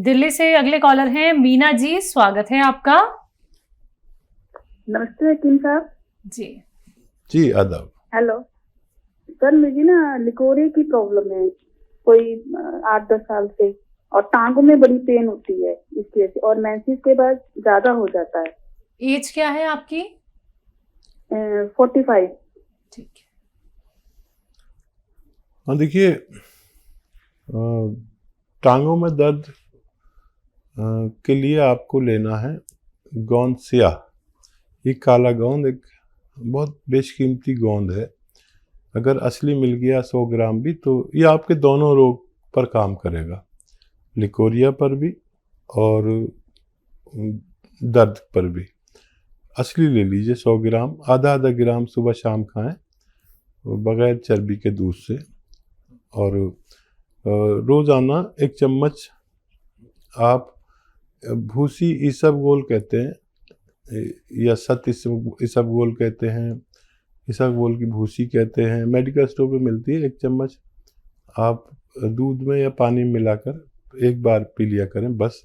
दिल्ली से अगले कॉलर हैं मीना जी, स्वागत है आपका। नमस्ते हकीम साहब। जी आदाब। हेलो सर, मुझे ना लिकोरे की प्रॉब्लम है कोई 8-10 साल से, और टांगों में बड़ी पेन होती है इसकी वजह से, और मेंसेस के बाद ज्यादा हो जाता है। एज क्या है आपकी? 45। ठीक है। हाँ देखिए, टांगों में दर्द के लिए आपको लेना है गोंद स्याह। ये काला गोंद एक बहुत बेशकीमती गोंद है। अगर असली मिल गया 100 ग्राम भी, तो ये आपके दोनों रोग पर काम करेगा, लिकोरिया पर भी और दर्द पर भी। असली ले लीजिए 100 ग्राम, आधा आधा ग्राम सुबह शाम खाएं बगैर चर्बी के दूध से। और रोज़ाना 1 चम्मच आप भूसी इसबगोल कहते हैं या सत इसबगोल कहते हैं, इसबगोल की भूसी कहते हैं, मेडिकल स्टोर पे मिलती है। 1 चम्मच आप दूध में या पानी में मिलाकर एक बार पी लिया करें, बस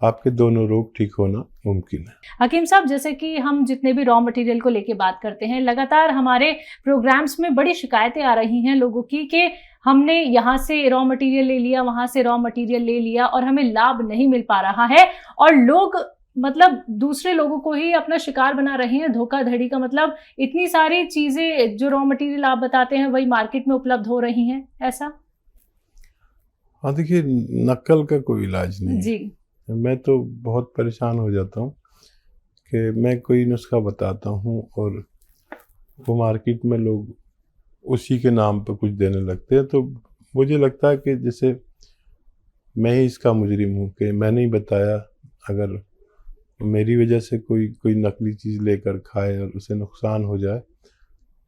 आपके दोनों रोग ठीक होना मुमकिन है। हकीम साहब, जैसे कि हम जितने भी रॉ मटेरियल को लेके बात करते हैं, लगातार हमारे प्रोग्राम्स में बड़ी शिकायतें आ रही हैं लोगों की कि हमने यहाँ से रॉ मटेरियल ले लिया, वहां से रॉ मटेरियल ले लिया और हमें लाभ नहीं मिल पा रहा है, और लोग मतलब दूसरे लोगों को ही अपना शिकार बना रहे हैं धोखाधड़ी का। मतलब इतनी सारी चीजें जो रॉ मटेरियल आप बताते हैं वही मार्केट में उपलब्ध हो रही हैं, ऐसा? हाँ देखिए, नकल का कोई इलाज नहीं जी। है। मैं तो बहुत परेशान हो जाता हूँ कि मैं कोई नुस्खा बताता हूँ और वो मार्केट में लोग उसी के नाम पर कुछ देने लगते हैं। तो मुझे लगता है कि जैसे मैं ही इसका मुजरिम हूँ कि मैंने ही बताया। अगर मेरी वजह से कोई नकली चीज़ लेकर खाए और उसे नुकसान हो जाए,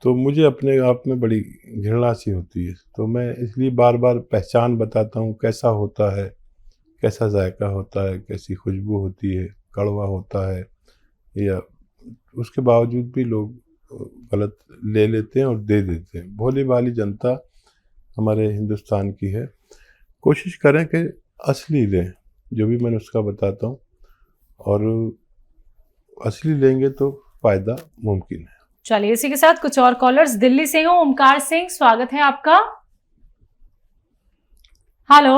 तो मुझे अपने आप में बड़ी घृणा सी होती है। तो मैं इसलिए बार बार पहचान बताता हूँ, कैसा होता है, कैसा जायका होता है, कैसी खुशबू होती है, कड़वा होता है, या उसके बावजूद भी लोग गलत ले लेते हैं और दे देते हैं। भोली भाली जनता हमारे हिंदुस्तान की है। कोशिश करें कि असली लें, जो भी मैं नुस्खा बताता हूँ, और असली लेंगे तो फ़ायदा मुमकिन है। चलिए, इसी के साथ कुछ और कॉलर्स। दिल्ली से हूँ ओमकार सिंह, स्वागत है आपका। हेलो।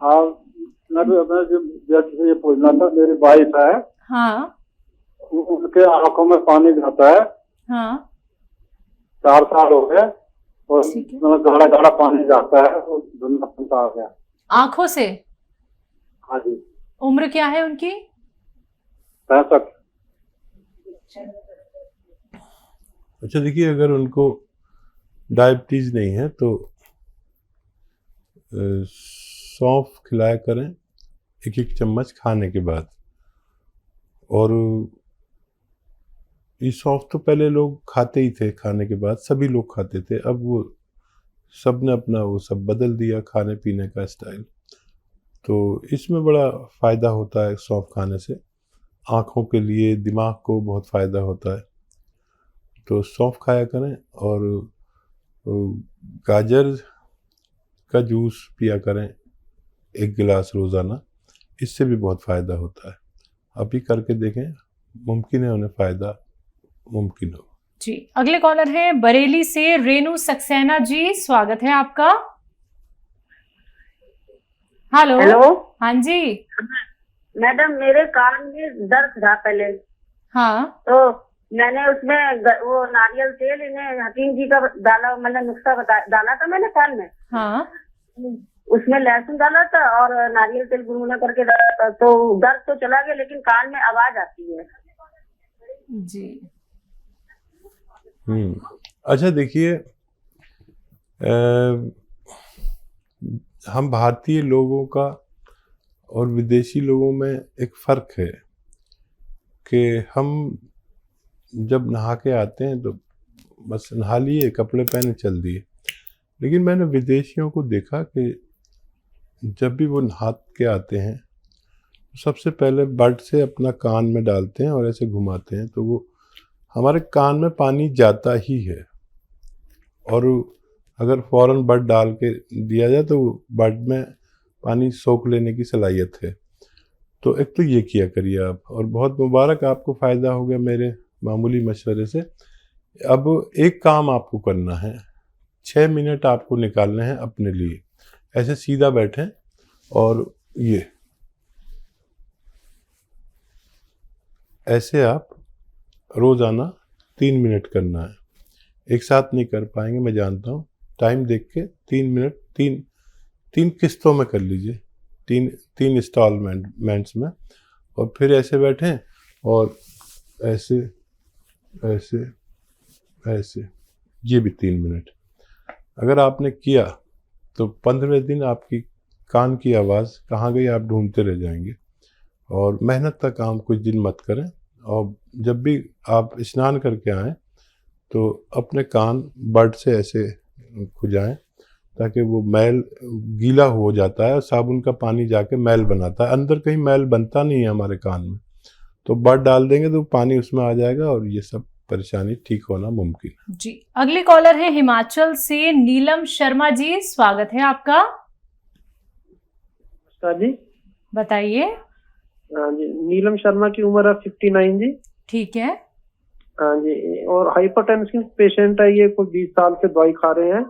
हाँ, मैं ये पूछना था, मेरी वाइफ है। हाँ। उनके आंखों में पानी जाता है। हाँ। 4 साल हो गए और गाढ़ा गाढ़ा पानी जाता है, और धुंधलापन आ गया आंखों से? हाँ जी। उम्र क्या है उनकी? 65। अच्छा देखिए, अगर उनको डायबिटीज़ नहीं है तो सौंफ खिलाया करें 1-1 चम्मच खाने के बाद। और ये सौंफ तो पहले लोग खाते ही थे, खाने के बाद सभी लोग खाते थे। अब वो सब ने अपना वो सब बदल दिया खाने पीने का स्टाइल। तो इसमें बड़ा फ़ायदा होता है सौंफ खाने से, आँखों के लिए, दिमाग को बहुत फ़ायदा होता है। तो सौंफ खाया करें, और गाजर का जूस पिया करें 1 गिलास रोज़ाना, इससे भी बहुत फ़ायदा होता है। आप ही करके देखें, मुमकिन है उन्हें फ़ायदा मुमकिन हो। जी, अगले कॉलर हैं बरेली से रेनू सक्सेना जी, स्वागत है आपका। हेलो। हेलो। हाँ जी। मैडम, मेरे कान में दर्द था पहले। हाँ। तो मैंने उसमें वो नारियल तेल इन्हें हकीम जी का डाला, मतलब नुस्खा डाला था मैंने कान में। हाँ। उसमें लहसुन डाला था और नारियल तेल गुनगुना करके डाला था, तो दर्द तो चला गया, लेकिन कान में आवाज आती है। जी। अच्छा देखिए, हम भारतीय लोगों का और विदेशी लोगों में एक फ़र्क है कि हम जब नहा के आते हैं तो बस नहा लिए, कपड़े पहने, चल दिए। लेकिन मैंने विदेशियों को देखा कि जब भी वो नहा के आते हैं, सबसे पहले बड से अपना कान में डालते हैं और ऐसे घुमाते हैं, तो वो हमारे कान में पानी जाता ही है। और अगर फ़ौरन बड डाल के दिया जाए तो बड में पानी सोख लेने की सलाहियत है। तो एक तो ये किया करिए आप, और बहुत मुबारक, आपको फ़ायदा हो गया मेरे मामूली मशवरे से। अब एक काम आपको करना है, 6 मिनट आपको निकालने हैं अपने लिए। ऐसे सीधा बैठें और ये ऐसे आप रोज़ाना 3 मिनट करना है। एक साथ नहीं कर पाएंगे, मैं जानता हूँ। टाइम देख के 3 मिनट, तीन किस्तों में कर लीजिए, तीन इंस्टॉलमेंट्स में। और फिर ऐसे बैठें और ऐसे ऐसे ऐसे, ये भी 3 मिनट। अगर आपने किया तो 15वें दिन आपकी कान की आवाज़ कहाँ गई आप ढूंढते रह जाएंगे। और मेहनत का काम कुछ दिन मत करें, और जब भी आप स्नान करके आएँ तो अपने कान बड से ऐसे खुजाएं, ताकि वो मैल गीला हो जाता है और साबुन का पानी जाके मैल बनाता है। अंदर कहीं मैल बनता नहीं है हमारे कान में, तो बड डाल देंगे तो पानी उसमें आ जाएगा और ये सब परेशानी ठीक होना मुमकिन है। जी, अगली कॉलर है हिमाचल से नीलम शर्मा जी, स्वागत है आपका। जी बताइए। हाँ जी, नीलम शर्मा की उम्र है 59 जी। ठीक है। हाँ जी, और हाइपरटेंशन पेशेंट है ये, कोई 20 साल से दवाई खा रहे हैं।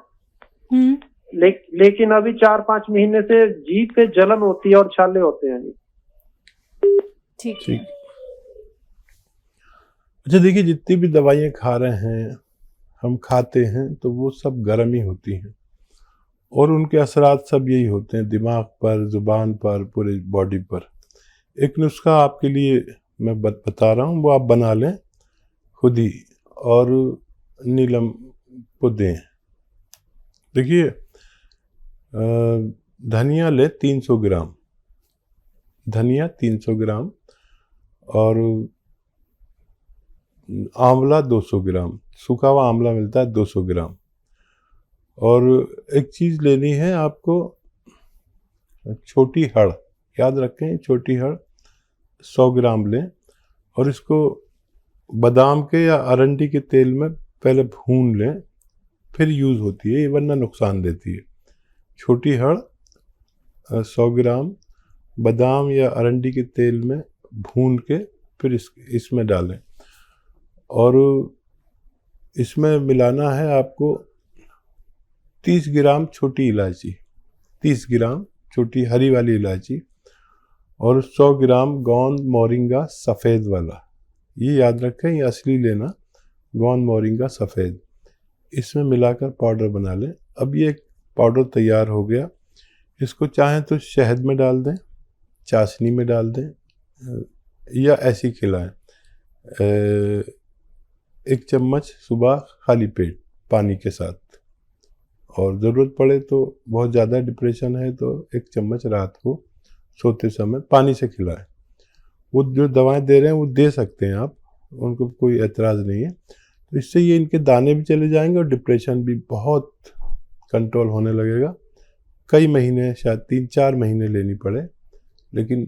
लेकिन अभी 4-5 महीने से जीभ पे जलन होती है और छाले होते हैं जी। ठीक है। अच्छा देखिए, जितनी भी दवाइयाँ खा रहे हैं, हम खाते हैं, तो वो सब गर्म ही होती हैं और उनके असरात सब यही होते हैं, दिमाग पर, ज़ुबान पर, पूरे बॉडी पर। एक नुस्खा आपके लिए मैं बता रहा हूँ, वो आप बना लें खुद ही और नीलम को दें। देखिए, धनिया ले 300 ग्राम, धनिया 300 ग्राम, और आंवला 200 ग्राम, सूखा हुआ आंवला मिलता है 200 ग्राम। और एक चीज़ लेनी है आपको, छोटी हड़, याद रखें, छोटी हड़ 100 ग्राम लें और इसको बादाम के या अरंडी के तेल में पहले भून लें, फिर यूज़ होती है ये, वरना नुकसान देती है। छोटी हड़ 100 ग्राम बादाम या अरंडी के तेल में भून के फिर इसमें डालें, और इसमें मिलाना है आपको 30 ग्राम छोटी इलायची, 30 ग्राम छोटी हरी वाली इलायची, और 100 ग्राम गोंद मोरिंगा सफ़ेद वाला। ये याद रखें, ये असली लेना, गोंद मोरिंगा सफ़ेद। इसमें मिलाकर पाउडर बना लें। अब ये पाउडर तैयार हो गया, इसको चाहें तो शहद में डाल दें, चाशनी में डाल दें, या ऐसी खिलाएं। 1 चम्मच सुबह खाली पेट पानी के साथ, और ज़रूरत पड़े तो बहुत ज़्यादा डिप्रेशन है तो 1 चम्मच रात को सोते समय पानी से खिलाएं। वो जो दवाएं दे रहे हैं वो दे सकते हैं आप, उनको कोई एतराज़ नहीं है। तो इससे ये इनके दाने भी चले जाएंगे और डिप्रेशन भी बहुत कंट्रोल होने लगेगा। कई महीने, शायद 3-4 महीने लेनी पड़े, लेकिन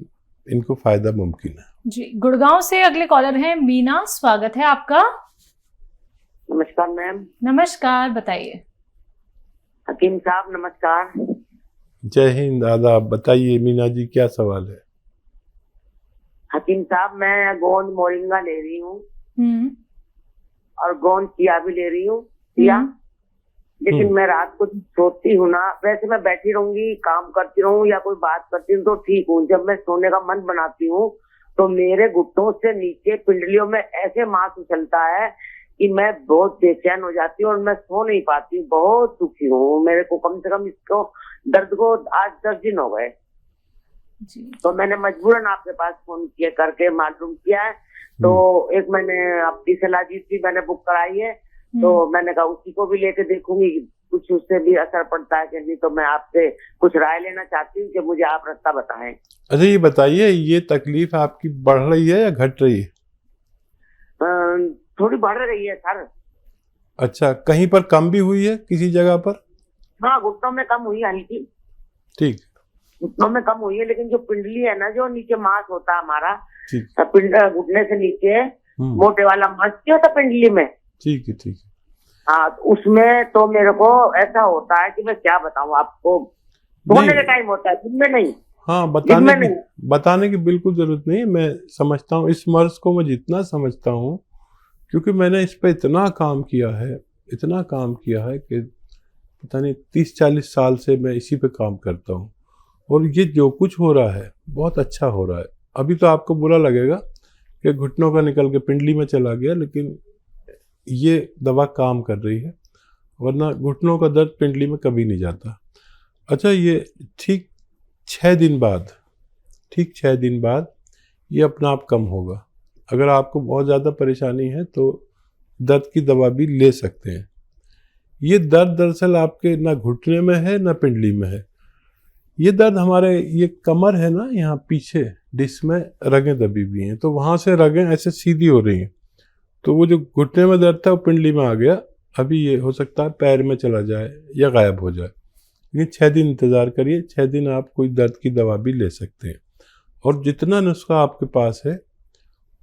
इनको फ़ायदा मुमकिन है। जी, गुड़गांव से अगले कॉलर हैं मीना, स्वागत है आपका। नमस्कार मैम। नमस्कार, बताइए। हकीम साहब नमस्कार। जय हिंद, आदाब। बताइए मीना जी, क्या सवाल है? हकीम साहब, मैं गोंद मोरिंगा ले रही हूँ और गोंद चिया भी ले रही हूँ, चिया। लेकिन मैं रात को सोती हूँ ना, वैसे मैं बैठी रहूंगी, काम करती रहूँ या कोई बात करती हूँ तो ठीक हूँ। जब मैं सोने का मन बनाती हूँ तो मेरे घुटनों से नीचे पिंडलियों में ऐसे मांस उछलता है कि मैं बहुत बेचैन हो जाती हूँ और मैं सो नहीं पाती हूँ। बहुत दुखी हूँ। मेरे को कम से कम इसको दर्द को आज 10 दिन हो गए। तो मैंने मजबूरन आपके पास फोन किया करके मालूम किया है। तो एक मैंने अपनी सलाजीत भी मैंने बुक कराई है, तो मैंने कहा उसी को भी लेके देखूंगी, कुछ उससे भी असर पड़ता है कि नहीं। तो मैं आपसे कुछ राय लेना चाहती हूँ कि मुझे आप रास्ता बताएं। अच्छा ये बताइए, ये तकलीफ आपकी बढ़ रही है या घट रही है? थोड़ी बढ़ रही है सर। अच्छा, कहीं पर कम भी हुई है किसी जगह पर? हाँ, घुटनों में कम हुई है हल्की। ठीक, घुटनों में कम हुई है, लेकिन जो पिंडली है ना, जो नीचे मांस होता है हमारा, ठीक, घुटने से नीचे मोटे वाला मांस क्या होता है पिंडली में, ठीक है, ठीक है। हाँ, उसमें तो मेरे को ऐसा होता है कि मैं क्या बताऊं आपको। सोने के टाइम होता है, दिन में नहीं। हाँ, दिन में नहीं। बताने की बिल्कुल जरूरत नहीं है। मैं समझता हूँ इस मर्ज को, मैं जितना समझता हूँ, क्योंकि मैंने इस पे इतना काम किया है कि पता नहीं 30-40 साल से मैं इसी पे काम करता हूँ। और ये जो कुछ हो रहा है बहुत अच्छा हो रहा है। अभी तो आपको बुरा लगेगा कि घुटनों का निकल के पिंडली में चला गया, लेकिन ये दवा काम कर रही है, वरना घुटनों का दर्द पिंडली में कभी नहीं जाता। अच्छा, ये ठीक 6 दिन बाद ये अपना आप कम होगा। अगर आपको बहुत ज़्यादा परेशानी है तो दर्द की दवा भी ले सकते हैं। ये दर्द दरअसल आपके ना घुटने में है ना पिंडली में है। ये दर्द हमारे ये कमर है ना, यहाँ पीछे डिस्क में रगें दबी हुई हैं, तो वहाँ से रगें ऐसे सीधी हो रही हैं, तो वो जो घुटने में दर्द था वो पिंडली में आ गया। अभी ये हो सकता है पैर में चला जाए या गायब हो जाए। लेकिन 6 दिन इंतज़ार करिए, 6 दिन आप कोई दर्द की दवा भी ले सकते हैं। और जितना नुस्खा आपके पास है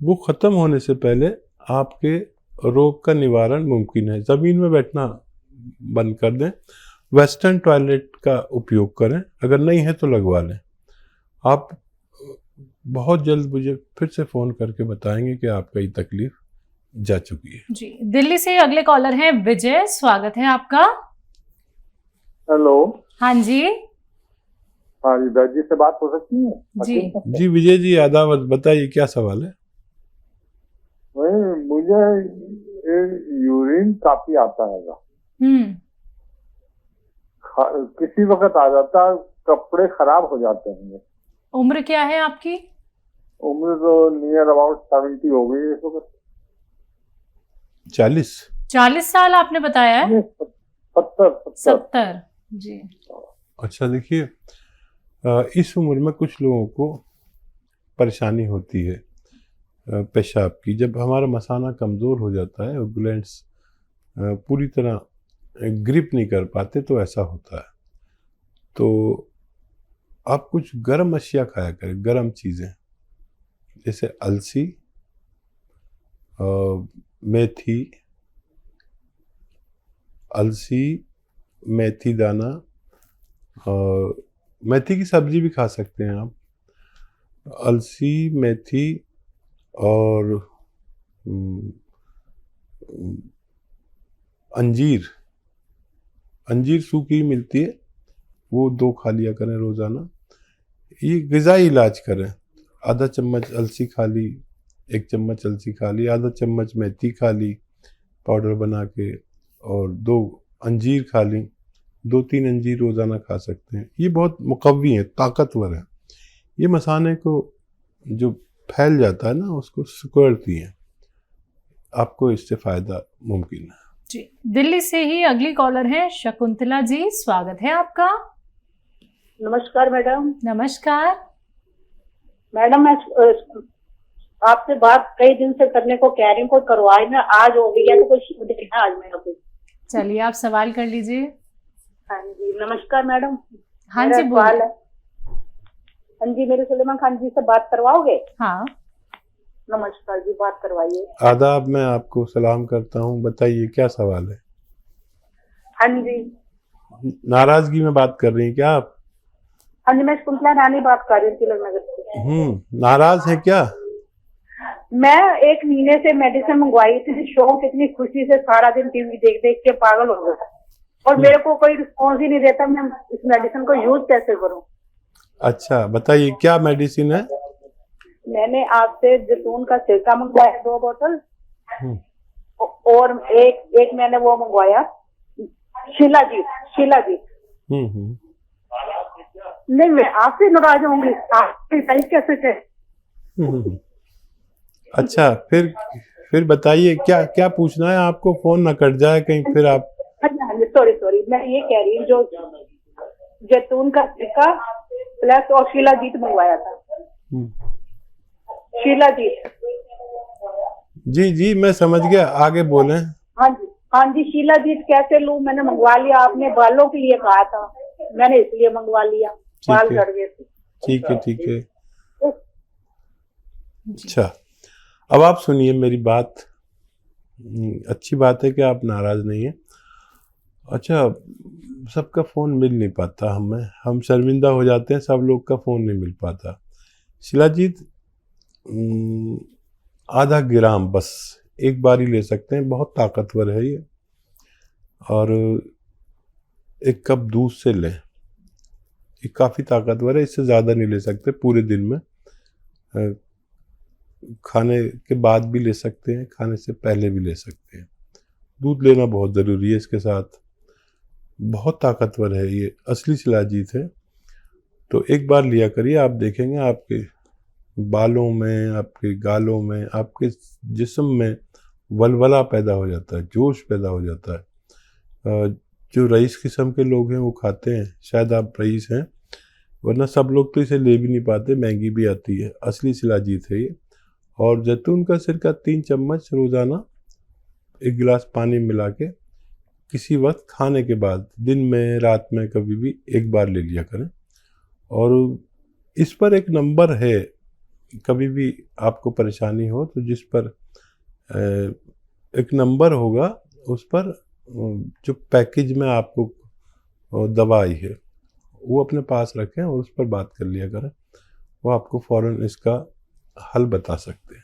वो ख़त्म होने से पहले आपके रोग का निवारण मुमकिन है। ज़मीन में बैठना बंद कर दें, वेस्टर्न टॉयलेट का उपयोग करें, अगर नहीं है तो लगवा लें। आप बहुत जल्द मुझे फिर से फ़ोन करके बताएंगे कि आपका ये तकलीफ जा चुकी है। जी, दिल्ली से अगले कॉलर हैं विजय, स्वागत है आपका। हेलो। हाँ जी। हाँ जी, दर्जी से बात हो सकती है? जी विजय जी, आदाब, बताइए क्या सवाल है? वही मुझे यूरिन काफी आता है, किसी वक्त आ जाता है, कपड़े खराब हो जाते हैं। उम्र क्या है आपकी? उम्र तो नियर अबाउट 70 हो गई इस वक्त। 40 साल आपने बताया है? 70 जी। अच्छा, देखिए, इस उम्र में कुछ लोगों को परेशानी होती है पेशाब की। जब हमारा मसाना कमज़ोर हो जाता है और ग्लैंड्स पूरी तरह ग्रिप नहीं कर पाते तो ऐसा होता है। तो आप कुछ गर्म अशिया खाया करें, गर्म चीज़ें, जैसे अलसी, मेथी दाना, मेथी की सब्जी भी खा सकते हैं आप। अलसी, मेथी और अंजीर सूखी मिलती है, वो 2 खा लिया करें रोज़ाना। ये ग़िज़ाई इलाज करें। आधा चम्मच अलसी खा ली, 1 चम्मच अलसी खा ली, आधा चम्मच मेथी खा ली पाउडर बना के, और 2 अंजीर खा ली। 2-3 अंजीर रोज़ाना खा सकते हैं। ये बहुत मुकव्वी है, ताकतवर है। ये मसाने को जो फैल जाता है ना उसको सिकुड़ती हैं। आपको इससे फ़ायदा मुमकिन है। जी, दिल्ली से ही अगली कॉलर है शकुंतला जी, स्वागत है आपका। नमस्कार मैडम। नमस्कार मैडम, मैं आपसे बात कई दिन से करने को कह रही हूँ, कोई करवाई ना, आज हो गई है तो कोई देखना आज मेरा कोई। चलिए आप सवाल कर लीजिए। हाँ जी, नमस्कार मैडम। हाँ जी, बोलिए। हाँ जी, मेरे सुलेमान खान जी से बात करवाओगे? हाँ। नमस्कार जी, बात करवाइए। आदाब, मैं आपको सलाम करता हूँ, बताइए क्या सवाल है? हाँ जी। नाराजगी में बात कर रही हैं क्या आप? हाँ जी, मैं शकुंतला रानी बात कर रही थी नगर से। नाराज है क्या? मैं 1 महीने से मेडिसिन मंगवाई थी, शौक इतनी खुशी से सारा दिन टीवी देख देख के पागल हो गया, और मेरे को कोई रिस्पॉन्स ही नहीं देता। मैं इस मेडिसिन को यूज कैसे करूं? अच्छा, बताइए क्या मेडिसिन है? मैंने आपसे जैतून का सिरका मंगवाया 2 बोतल, और एक मैंने वो मंगवाया शिलाजीत। नहीं, मैं आपसे नाराज होंगी, आपसे कैसे कहे? अच्छा, फिर बताइए क्या पूछना है आपको, फोन ना कट जाए कहीं फिर आप। सॉरी, मैं ये कह रही हूँ, जो जैतून का सिरका प्लस और शिलाजीत मंगवाया था। शिलाजीत। जी, मैं समझ गया, आगे बोलें। हाँ जी, शिलाजीत कैसे लूं? मैंने मंगवा लिया, आपने बालों के लिए कहा था, मैंने इसलिए मंगवा लिया, बाल झड़ गए थे। ठीक है। अच्छा, अब आप सुनिए मेरी बात। अच्छी बात है कि आप नाराज नहीं हैं। अच्छा, सबका फ़ोन मिल नहीं पाता हमें, हम शर्मिंदा हो जाते हैं, सब लोग का फ़ोन नहीं मिल पाता। शिलाजीत आधा ग्राम बस एक बार ही ले सकते हैं, बहुत ताकतवर है ये। और एक कप दूध से लें, ये काफ़ी ताकतवर है, इससे ज़्यादा नहीं ले सकते पूरे दिन में। खाने के बाद भी ले सकते हैं, खाने से पहले भी ले सकते हैं। दूध लेना बहुत ज़रूरी है इसके साथ, बहुत ताकतवर है ये, असली शिलाजीत है। तो एक बार लिया करिए, आप देखेंगे आपके बालों में, आपके गालों में, आपके जिस्म में वलवला पैदा हो जाता है, जोश पैदा हो जाता है। जो रईस किस्म के लोग हैं वो खाते हैं, शायद आप रईस हैं, वरना सब लोग तो इसे ले भी नहीं पाते, महंगी भी आती है। असली शिलाजीत है ये। और जैतून का सिरका 3 चम्मच रोज़ाना 1 गिलास पानी मिला के किसी वक्त खाने के बाद, दिन में, रात में, कभी भी एक बार ले लिया करें। और इस पर एक नंबर है, कभी भी आपको परेशानी हो तो जिस पर एक नंबर होगा, उस पर जो पैकेज में आपको दवा आई है वो अपने पास रखें और उस पर बात कर लिया करें, वो आपको फ़ौरन इसका हल बता सकते हैं।